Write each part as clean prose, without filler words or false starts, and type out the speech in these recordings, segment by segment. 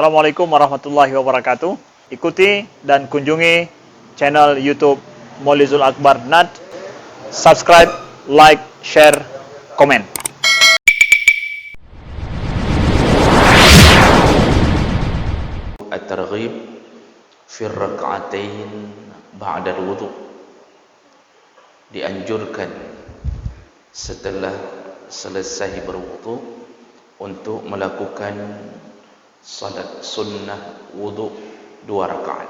Assalamualaikum warahmatullahi wabarakatuh. Ikuti dan kunjungi channel YouTube Maulizul Akbar NAD. Subscribe, like, share, komen. At-targhib fi rak'atain ba'da al-wudu. Dianjurkan setelah selesai berwudu untuk melakukan salat sunnah wudu 2 rakaat.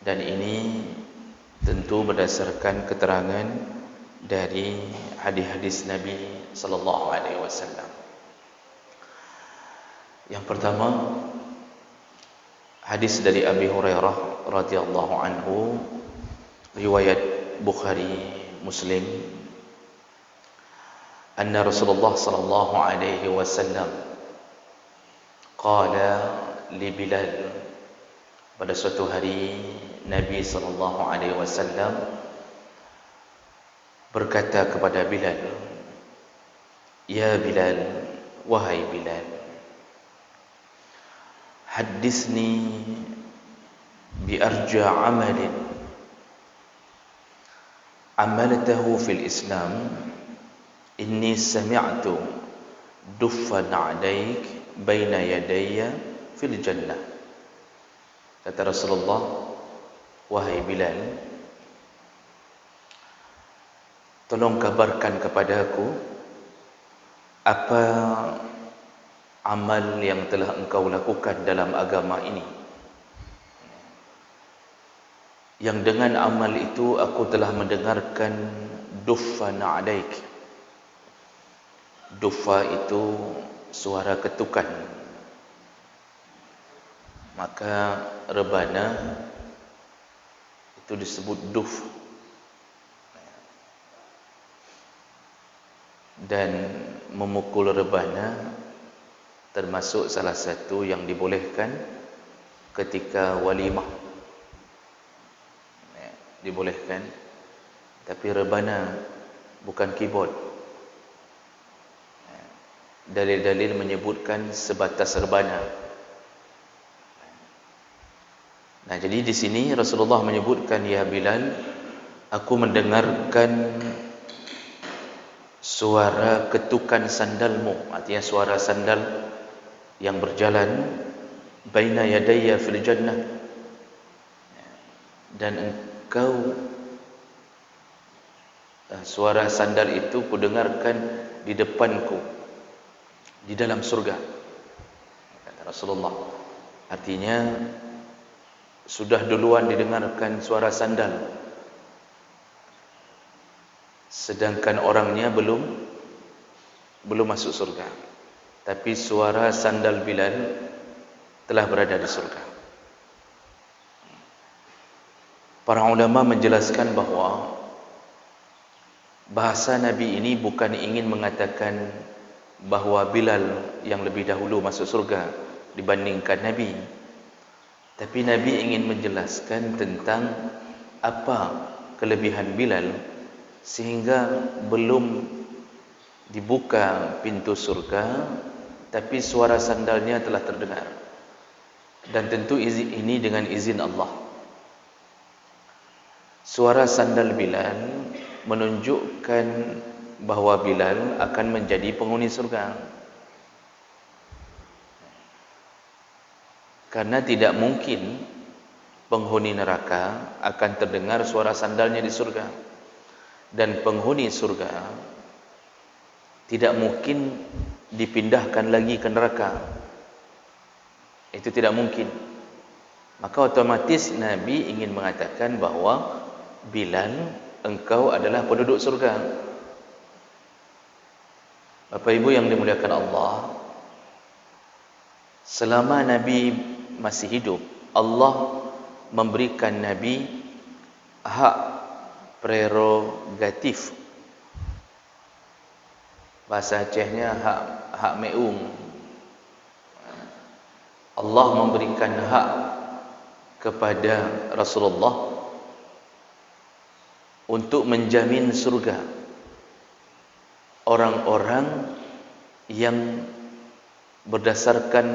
Dan ini tentu berdasarkan keterangan dari hadis-hadis Nabi sallallahu alaihi wasallam. Yang pertama, hadis dari Abi Hurairah radhiyallahu anhu, riwayat Bukhari Muslim, anna Rasulullah sallallahu alaihi wasallam qala li Bilal. Pada suatu hari Nabi sallallahu alaihi wasallam berkata kepada Bilal, "Ya Bilal, wahai Bilal, haddisni bi arja amalin amaltahu fil Islam, inni sami'tu duffan 'alaik baina yadayya fil jannah." Kata Rasulullah, "Wahai Bilal, tolong kabarkan kepadaku apa amal yang telah engkau lakukan dalam agama ini, yang dengan amal itu aku telah mendengarkan duffan 'alaik." Duffa itu suara ketukan, maka rebana itu disebut duf. Dan memukul rebana termasuk salah satu yang dibolehkan ketika walimah. Dibolehkan, tapi rebana bukan keyboard. Dalil-dalil menyebutkan sebatas rebana. Nah, jadi di sini Rasulullah menyebutkan, "Ya Bilal, aku mendengarkan suara ketukan sandalmu," artinya suara sandal yang berjalan, "baina yadayya fil jannah," dan engkau, suara sandal itu kudengarkan di depanku di dalam surga, kata Rasulullah. Artinya sudah duluan didengarkan suara sandal, sedangkan orangnya belum masuk surga, tapi suara sandal Bilal telah berada di surga. Para ulama menjelaskan bahawa bahasa Nabi ini bukan ingin mengatakan bahawa Bilal yang lebih dahulu masuk surga dibandingkan Nabi, tapi Nabi ingin menjelaskan tentang apa kelebihan Bilal sehingga belum dibuka pintu surga, tapi suara sandalnya telah terdengar. Dan tentu ini dengan izin Allah. Suara sandal Bilal menunjukkan bahawa Bilal akan menjadi penghuni surga, karena tidak mungkin penghuni neraka akan terdengar suara sandalnya di surga, dan penghuni surga tidak mungkin dipindahkan lagi ke neraka. Itu tidak mungkin. Maka otomatis Nabi ingin mengatakan bahawa Bilal, engkau adalah penduduk surga. Bapak Ibu yang dimuliakan Allah, selama Nabi masih hidup, Allah memberikan Nabi hak prerogatif. Bahasa Acehnya hak meung. Allah memberikan hak kepada Rasulullah untuk menjamin surga orang-orang yang berdasarkan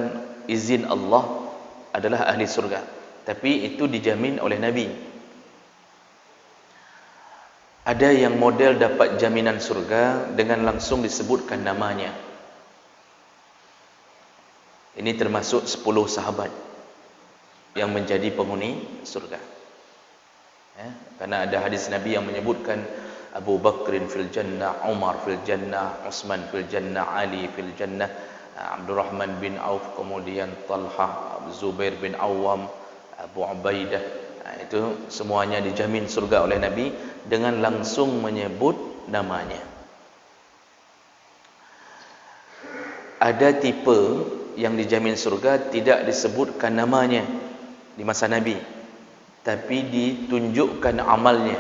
izin Allah adalah ahli surga, tapi itu dijamin oleh Nabi. Ada yang model dapat jaminan surga dengan langsung disebutkan namanya. Ini termasuk 10 sahabat yang menjadi penghuni surga. Karena ada hadis Nabi yang menyebutkan Abu Bakrin fil jannah, Umar fil jannah, Utsman fil jannah, Ali fil jannah, Abdurrahman bin Auf, kemudian Talha, Zubair bin Awam, Abu Ubaidah. Itu semuanya dijamin surga oleh Nabi dengan langsung menyebut namanya. Ada tipe yang dijamin surga tidak disebutkan namanya di masa Nabi, tapi ditunjukkan amalnya.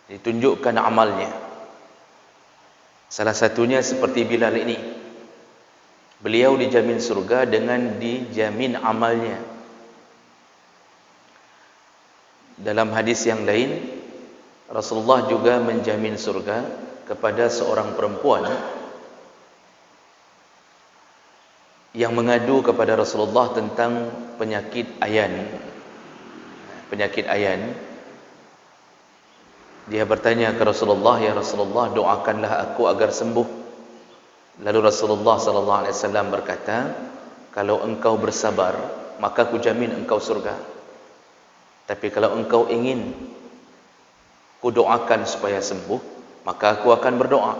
Ditunjukkan amalnya. Salah satunya seperti Bilal ini. Beliau dijamin surga dengan dijamin amalnya. Dalam hadis yang lain, Rasulullah juga menjamin surga kepada seorang perempuan yang mengadu kepada Rasulullah tentang penyakit ayan. Penyakit ayan. Dia bertanya ke Rasulullah, "Ya Rasulullah, doakanlah aku agar sembuh." Lalu Rasulullah sallallahu alaihi wasallam berkata, "Kalau engkau bersabar, maka aku jamin engkau surga. Tapi kalau engkau ingin ku doakan supaya sembuh, maka aku akan berdoa.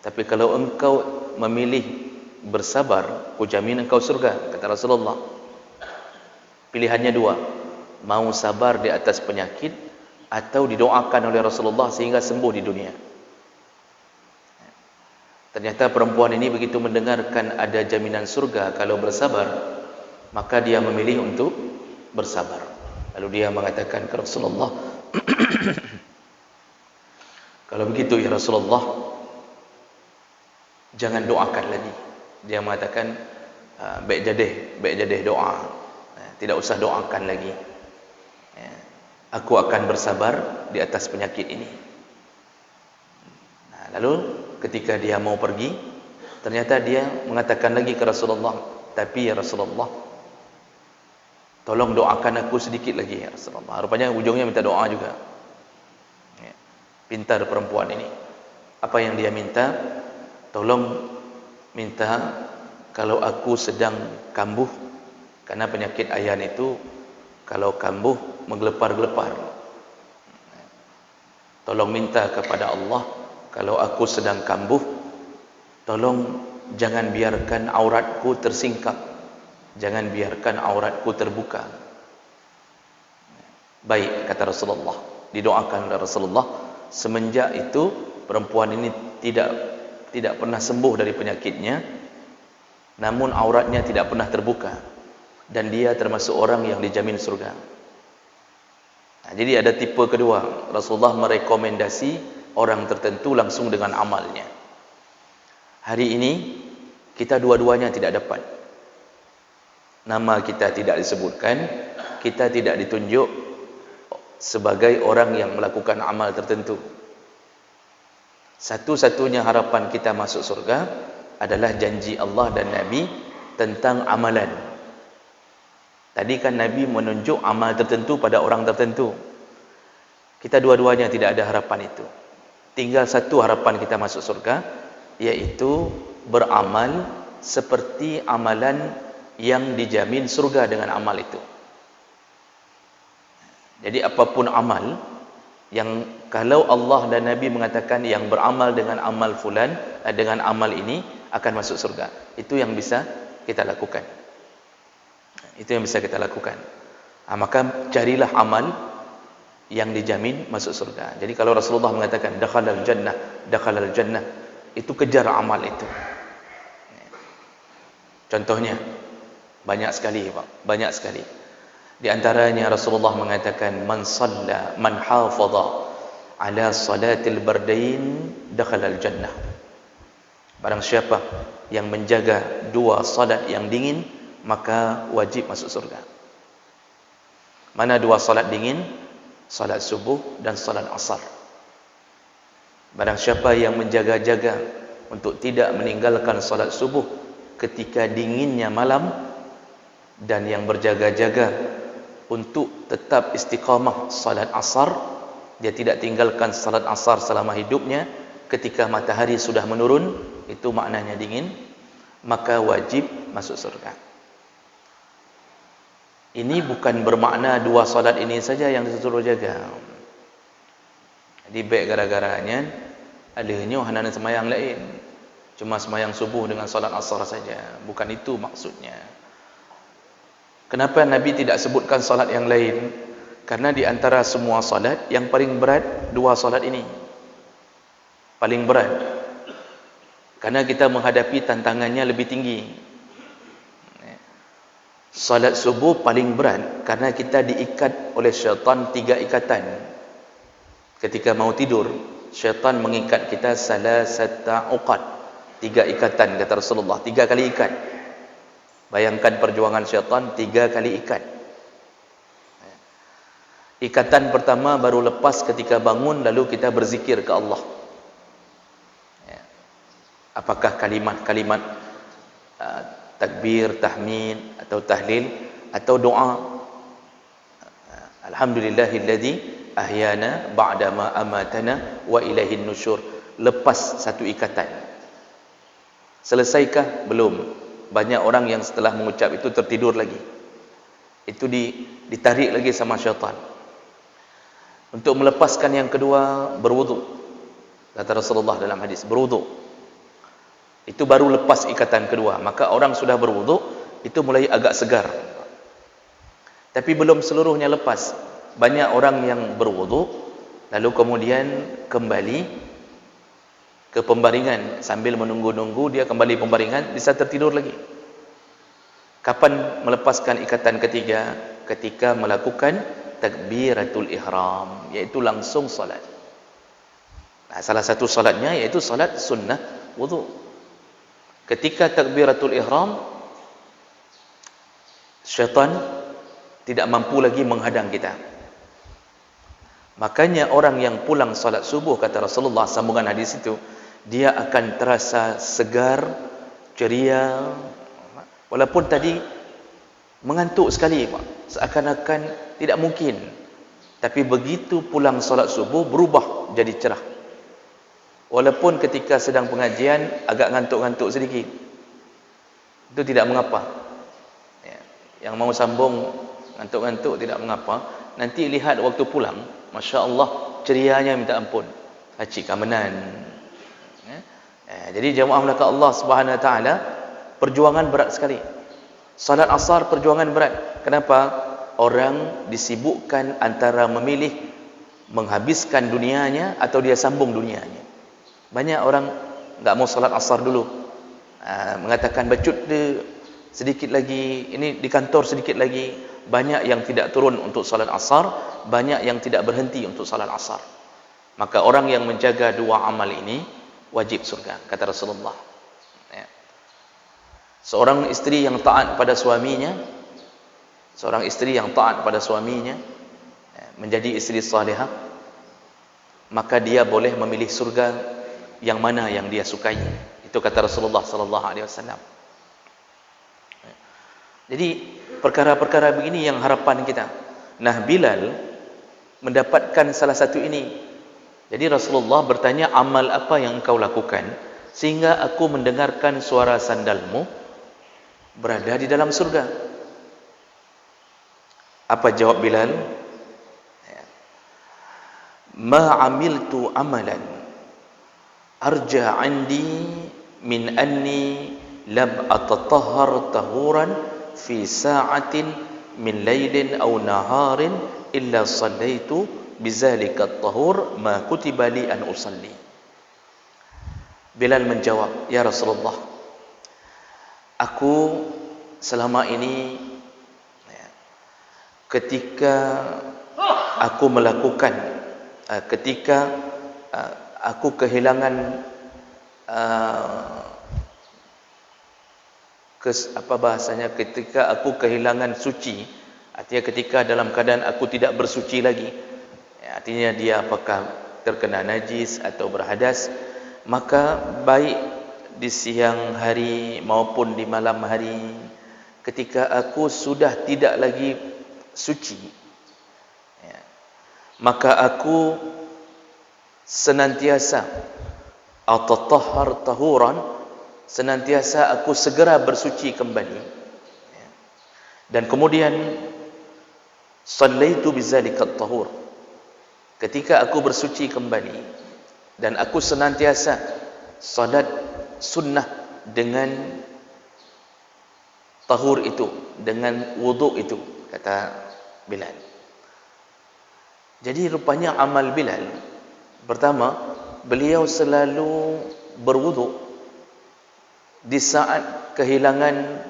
Tapi kalau engkau memilih bersabar, ku jamin engkau surga," kata Rasulullah. Pilihannya dua, mau sabar di atas penyakit atau didoakan oleh Rasulullah sehingga sembuh di dunia. Ternyata perempuan ini begitu mendengarkan ada jaminan surga kalau bersabar, maka dia memilih untuk bersabar. Lalu dia mengatakan ke Rasulullah, "Kalau begitu ya Rasulullah, jangan doakan lagi." Dia mengatakan, baik jadeh doa. Tidak usah doakan lagi. Aku akan bersabar di atas penyakit ini. Lalu ketika dia mau pergi, ternyata dia mengatakan lagi ke Rasulullah, "Tapi ya Rasulullah, tolong doakan aku sedikit lagi ya Rasulullah." Rupanya ujungnya minta doa juga. Pintar perempuan ini. Apa yang dia minta? Tolong minta kalau aku sedang kambuh, karena penyakit ayan itu kalau kambuh menggelepar-gelepar. Tolong minta kepada Allah, kalau aku sedang kambuh, tolong jangan biarkan auratku tersingkap. Jangan biarkan auratku terbuka. Baik, kata Rasulullah. Didoakan oleh Rasulullah. Semenjak itu perempuan ini tidak pernah sembuh dari penyakitnya, namun auratnya tidak pernah terbuka, dan dia termasuk orang yang dijamin surga. Jadi ada tipe kedua, Rasulullah merekomendasi orang tertentu langsung dengan amalnya. Hari ini kita dua-duanya tidak dapat. Nama kita tidak disebutkan, kita tidak ditunjuk sebagai orang yang melakukan amal tertentu. Satu-satunya harapan kita masuk surga adalah janji Allah dan Nabi tentang amalan. Tadi kan Nabi menunjuk amal tertentu pada orang tertentu. Kita dua-duanya tidak ada harapan itu. Tinggal satu harapan kita masuk surga, yaitu beramal seperti amalan yang dijamin surga dengan amal itu. Jadi apapun amal yang kalau Allah dan Nabi mengatakan yang beramal dengan amal fulan, dengan amal ini akan masuk surga, itu yang bisa kita lakukan. Itu yang bisa kita lakukan. Maka carilah amal yang dijamin masuk surga. Jadi kalau Rasulullah mengatakan dakhalal jannah, itu kejar amal itu. Contohnya banyak sekali, Pak, banyak sekali. Di antaranya Rasulullah mengatakan man hafadha ala salatil bardain dakhalal jannah. Barang siapa yang menjaga dua salat yang dingin, maka wajib masuk surga. Mana dua salat dingin? Salat subuh dan salat asar. Barang siapa yang menjaga-jaga untuk tidak meninggalkan salat subuh ketika dinginnya malam, dan yang berjaga-jaga untuk tetap istiqamah salat asar. Dia tidak tinggalkan salat asar selama hidupnya. Ketika matahari sudah menurun, itu maknanya dingin, maka wajib masuk surga. Ini bukan bermakna dua salat ini saja yang disuruh jaga. Jadi baik gara-garanya adanya hanana semayang lain, cuma semayang subuh dengan salat asar saja. Bukan itu maksudnya. Kenapa Nabi tidak sebutkan salat yang lain? Karena di antara semua salat, yang paling berat dua salat ini. Paling berat. Karena kita menghadapi tantangannya lebih tinggi. Salat subuh paling berat karena kita diikat oleh syaitan 3 ikatan. Ketika mau tidur, syaitan mengikat kita salasata uqad. 3 ikatan kata Rasulullah, 3 kali ikat. Bayangkan perjuangan syaitan 3 kali ikat. Ikatan pertama baru lepas ketika bangun, lalu kita berzikir ke Allah. Apakah kalimat-kalimat takbir, tahmid atau tahlil atau doa. Alhamdulillahilladzi ahyana ba'dama amatana wa ilaihin nusyur. Lepas satu ikatan. Selesaikah? Belum. Banyak orang yang setelah mengucap itu tertidur lagi. Itu ditarik lagi sama syaitan. Untuk melepaskan yang kedua, berwuduk. Kata Rasulullah dalam hadis, berwuduk. Itu baru lepas ikatan kedua. Maka orang sudah berwuduk, itu mulai agak segar. Tapi belum seluruhnya lepas. Banyak orang yang berwuduk, lalu kemudian kembali ke pembaringan. Sambil menunggu-nunggu, dia kembali pembaringan, bisa tertidur lagi. Kapan melepaskan ikatan ketiga? Ketika melakukan takbiratul ihram, iaitu langsung salat. Nah, salah satu salatnya iaitu salat sunnah wuduk. Ketika takbiratul ihram, syaitan tidak mampu lagi menghadang kita. Makanya orang yang pulang salat subuh, kata Rasulullah sambungan hadis itu, dia akan terasa segar, ceria, walaupun tadi mengantuk sekali, seakan-akan tidak mungkin. Tapi begitu pulang salat subuh, berubah jadi cerah. Walaupun ketika sedang pengajian agak ngantuk-ngantuk sedikit, itu tidak mengapa. Yang mau sambung ngantuk-ngantuk tidak mengapa. Nanti lihat waktu pulang, Masya Allah, cerianya minta ampun. Haji kamenan. Jadi jemaah melakukan Allah Subhanahu Wa Taala, perjuangan berat sekali. Salat asar perjuangan berat. Kenapa? Orang disibukkan antara memilih menghabiskan dunianya atau dia sambung dunianya. Banyak orang tak mau salat asar dulu, mengatakan bacut dia sedikit lagi, ini di kantor sedikit lagi. Banyak yang tidak turun untuk salat asar, banyak yang tidak berhenti untuk salat asar. Maka orang yang menjaga dua amal ini wajib surga, kata Rasulullah. Seorang isteri yang taat pada suaminya, menjadi isteri salihah, maka dia boleh memilih surga yang mana yang dia sukai. Itu kata Rasulullah sallallahu alaihi wasallam. Jadi perkara-perkara begini yang harapan kita. Nah, Bilal mendapatkan salah satu ini. Jadi Rasulullah bertanya, amal apa yang engkau lakukan sehingga aku mendengarkan suara sandalmu berada di dalam surga? Apa jawab Bilal? Ma amiltu amalan arja andi min anni lam atatahhar tahuran fi sa'atin min lailin aw naharin illa sallaitu bizalika at-tahur ma kutiba li an usalli. Bilal menjawab, ya Rasulullah, aku selama ini ketika aku melakukan ketika aku kehilangan ketika aku kehilangan suci, artinya ketika dalam keadaan aku tidak bersuci lagi, artinya dia apakah terkena najis atau berhadas, maka baik di siang hari maupun di malam hari, ketika aku sudah tidak lagi suci, ya, maka aku senantiasa atatahhar tahuran, senantiasa aku segera bersuci kembali, ya. Dan kemudian sallaitu bizalika tahur, ketika aku bersuci kembali dan aku senantiasa salat sunnah dengan tahur itu, dengan wuduk itu, kata Bilal. Jadi rupanya amal Bilal, pertama, beliau selalu berwuduk di saat kehilangan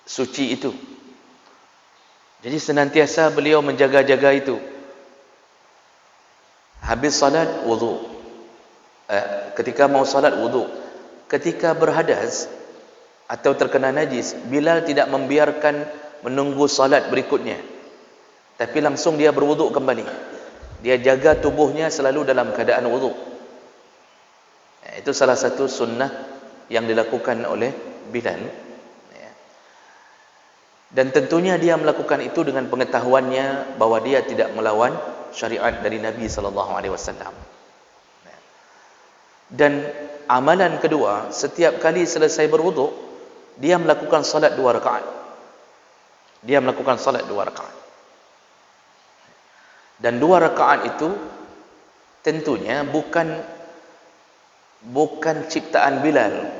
suci itu. Jadi senantiasa beliau menjaga-jaga itu. Habis salat wuduk, ketika mau salat wuduk, ketika berhadas atau terkena najis, Bilal tidak membiarkan menunggu salat berikutnya, tapi langsung dia berwuduk kembali. Dia jaga tubuhnya selalu dalam keadaan wuduk. Itu salah satu sunnah yang dilakukan oleh Bilal. Dan tentunya dia melakukan itu dengan pengetahuannya bahwa dia tidak melawan syariat dari Nabi SAW. Dan amalan kedua, setiap kali selesai berwuduk, dia melakukan salat 2 rakaat. Dia melakukan salat 2 rakaat. Dan 2 rakaat itu tentunya bukan ciptaan Bilal.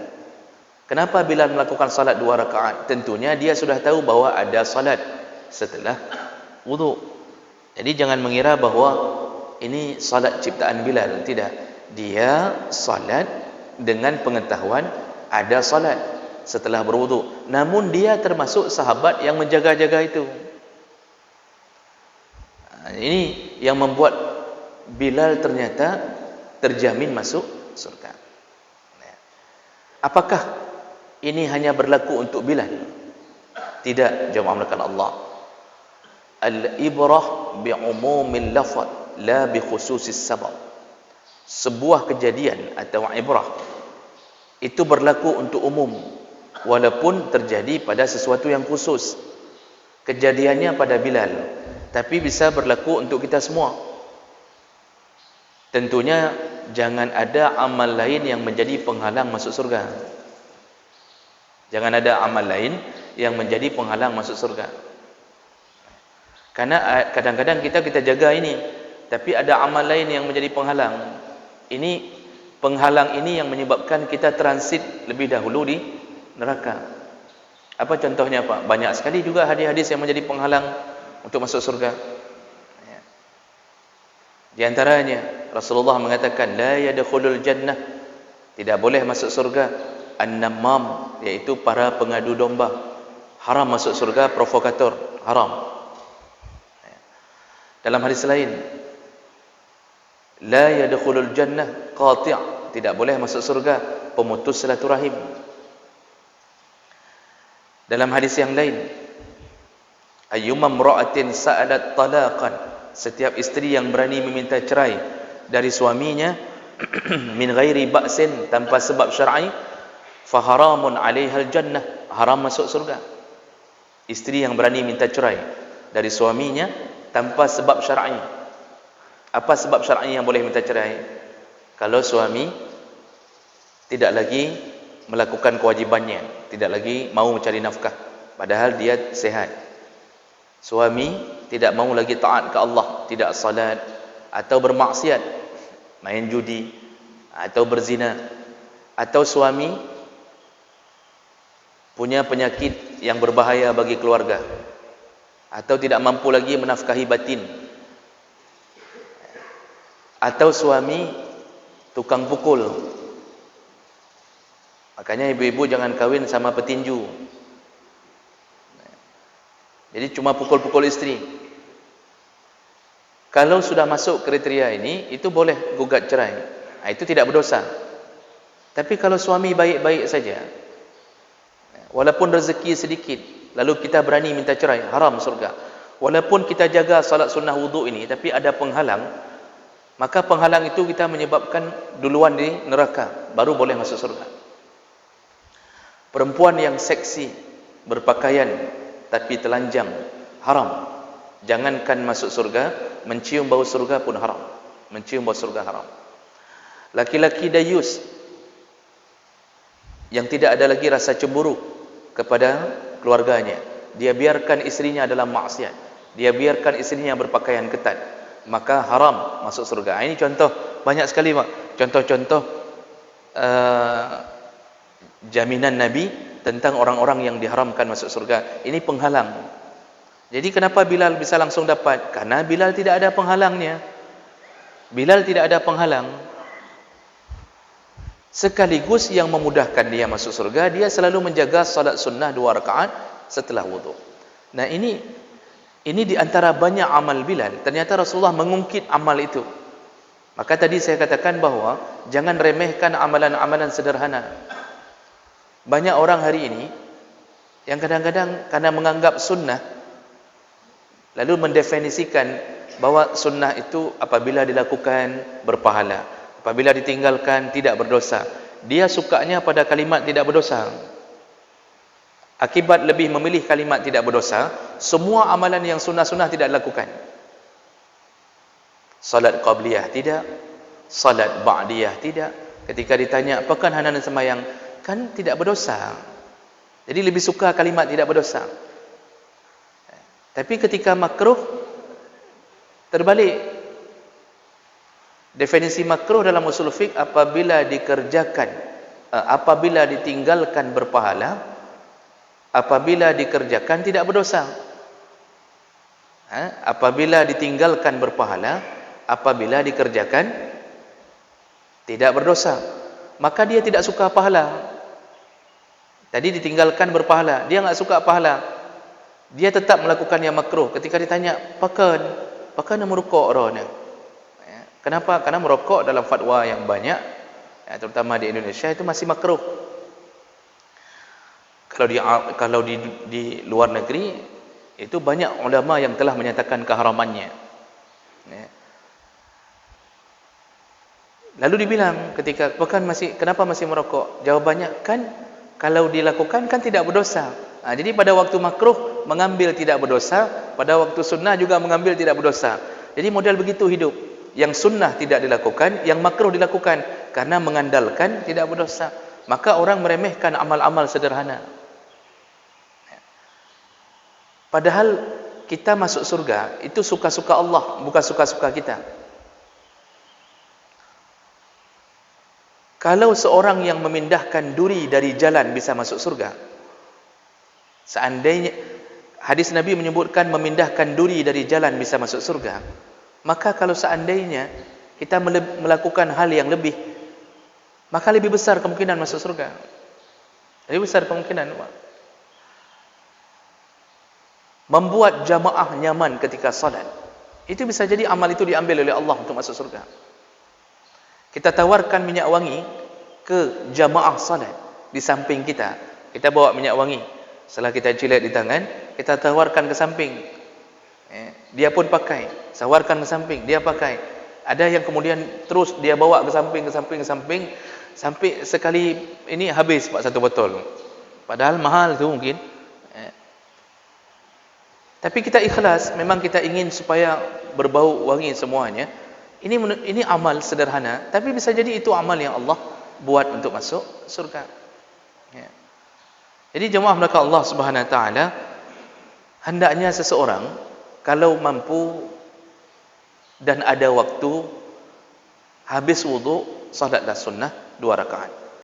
Kenapa Bilal melakukan salat 2 rakaat? Tentunya dia sudah tahu bahwa ada salat setelah wuduk. Jadi jangan mengira bahwa ini salat ciptaan Bilal. Tidak. Dia salat dengan pengetahuan ada salat setelah berwuduk. Namun dia termasuk sahabat yang menjaga-jaga itu. Ini yang membuat Bilal ternyata terjamin masuk surga. Apakah ini hanya berlaku untuk Bilal? Tidak, jawab Allah. Al-ibrah bi'umumil lafaz la bi khususis sabab. Sebuah kejadian atau ibrah itu berlaku untuk umum, walaupun terjadi pada sesuatu yang khusus. Kejadiannya pada Bilal, tapi bisa berlaku untuk kita semua. Tentunya jangan ada amal lain yang menjadi penghalang masuk surga. Jangan ada amal lain yang menjadi penghalang masuk surga. Karena kadang-kadang kita jaga ini, tapi ada amal lain yang menjadi penghalang. Ini penghalang ini yang menyebabkan kita transit lebih dahulu di neraka. Apa contohnya, Pak? Banyak sekali juga hadis-hadis yang menjadi penghalang untuk masuk surga. Di antaranya Rasulullah mengatakan la yadkhulul jannah, tidak boleh masuk surga an-namam, iaitu para pengadu domba. Haram masuk surga provokator, haram. Dalam hadis lain, la yadkhulul jannah qati', tidak boleh masuk surga pemutus silaturahim. Dalam hadis yang lain, ayyuma imra'atin sa'alat talaqan, setiap isteri yang berani meminta cerai dari suaminya min ghairi ba'sin, tanpa sebab syar'i, fa haramun 'alaihal jannah, haram masuk surga. Isteri yang berani minta cerai dari suaminya tanpa sebab syar'i. Apa sebab syar'i yang boleh minta cerai? Kalau suami tidak lagi melakukan kewajibannya, tidak lagi mau mencari nafkah, padahal dia sehat. Suami tidak mau lagi taat ke Allah, tidak salat, atau bermaksiat, main judi, atau berzina. Atau suami punya penyakit yang berbahaya bagi keluarga, atau tidak mampu lagi menafkahi batin. Atau suami tukang pukul. Makanya ibu-ibu jangan kawin sama petinju. Jadi cuma pukul-pukul istri. Kalau sudah masuk kriteria ini, itu boleh gugat cerai. Itu tidak berdosa. Tapi kalau suami baik-baik saja, walaupun rezeki sedikit, lalu kita berani minta cerai, haram surga. Walaupun kita jaga salat sunnah wuduk ini, tapi ada penghalang, maka penghalang itu kita menyebabkan duluan di neraka, baru boleh masuk surga. Perempuan yang seksi, berpakaian tapi telanjang, haram. Jangankan masuk surga, mencium bau surga pun haram. Mencium bau surga haram. Laki-laki dayus yang tidak ada lagi rasa cemburu kepada keluarganya, dia biarkan istrinya dalam maksiat, dia biarkan istrinya berpakaian ketat, maka haram masuk surga. Ini contoh, banyak sekali Pak, contoh-contoh jaminan Nabi tentang orang-orang yang diharamkan masuk surga. Ini penghalang. Jadi kenapa Bilal bisa langsung dapat? Karena Bilal tidak ada penghalangnya. Bilal tidak ada penghalang. Sekaligus yang memudahkan dia masuk surga, dia selalu menjaga salat sunnah 2 rakaat setelah wudu. Nah, ini di antara banyak amal Bilal. Ternyata Rasulullah mengungkit amal itu. Maka tadi saya katakan bahawa jangan remehkan amalan-amalan sederhana. Banyak orang hari ini yang kadang-kadang karena menganggap sunnah, lalu mendefinisikan bahawa sunnah itu apabila dilakukan berpahala, apabila ditinggalkan tidak berdosa. Dia sukanya pada kalimat tidak berdosa. Akibat lebih memilih kalimat tidak berdosa, semua amalan yang sunnah-sunnah tidak dilakukan. Salat qabliyah tidak, salat ba'diyah tidak. Ketika ditanya, apakah anda sembahyang? Kan tidak berdosa. Jadi lebih suka kalimat tidak berdosa. Tapi ketika makruh, terbalik. Definisi makruh dalam usul fiqh, apabila dikerjakan, apabila ditinggalkan berpahala, apabila dikerjakan tidak berdosa. Apabila ditinggalkan berpahala, apabila dikerjakan tidak berdosa. Maka dia tidak suka pahala. Tadi ditinggalkan berpahala, dia enggak suka pahala. Dia tetap melakukan yang makruh. Ketika ditanya, pakan merokok orang ni? Kenapa? Karena merokok dalam fatwa yang banyak, terutama di Indonesia, itu masih makruh. Kalau di luar negeri, itu banyak ulama yang telah menyatakan keharamannya. Lalu dibilang ketika, kenapa masih merokok? Jawabannya, kan kalau dilakukan kan tidak berdosa. Jadi pada waktu makruh mengambil tidak berdosa, pada waktu sunnah juga mengambil tidak berdosa. Jadi model begitu hidup. Yang sunnah tidak dilakukan, yang makruh dilakukan karena mengandalkan tidak berdosa. Maka orang meremehkan amal-amal sederhana. Padahal kita masuk surga itu suka-suka Allah, bukan suka-suka kita. Kalau seorang yang memindahkan duri dari jalan bisa masuk surga, seandainya hadis Nabi menyebutkan memindahkan duri dari jalan bisa masuk surga, maka kalau seandainya kita melakukan hal yang lebih, maka lebih besar kemungkinan masuk surga. Lebih besar kemungkinan. Membuat jamaah nyaman ketika salat, itu bisa jadi amal itu diambil oleh Allah untuk masuk surga. Kita tawarkan minyak wangi ke jamaah salat di samping kita. Kita bawa minyak wangi, setelah kita jilat di tangan, kita tawarkan ke samping. Dia pun pakai. Tawarkan ke samping, dia pakai. Ada yang kemudian terus dia bawa ke samping, sampai sekali ini habis Pak satu botol. Padahal mahal tu mungkin. Tapi kita ikhlas, memang kita ingin supaya berbau wangi semuanya. Ini amal sederhana, tapi bisa jadi itu amal yang Allah buat untuk masuk surga. Jadi jemaah belaka Allah Subhanahu Wa Taala, hendaknya seseorang kalau mampu dan ada waktu, habis wudu, salatlah sunnah 2 rakaat.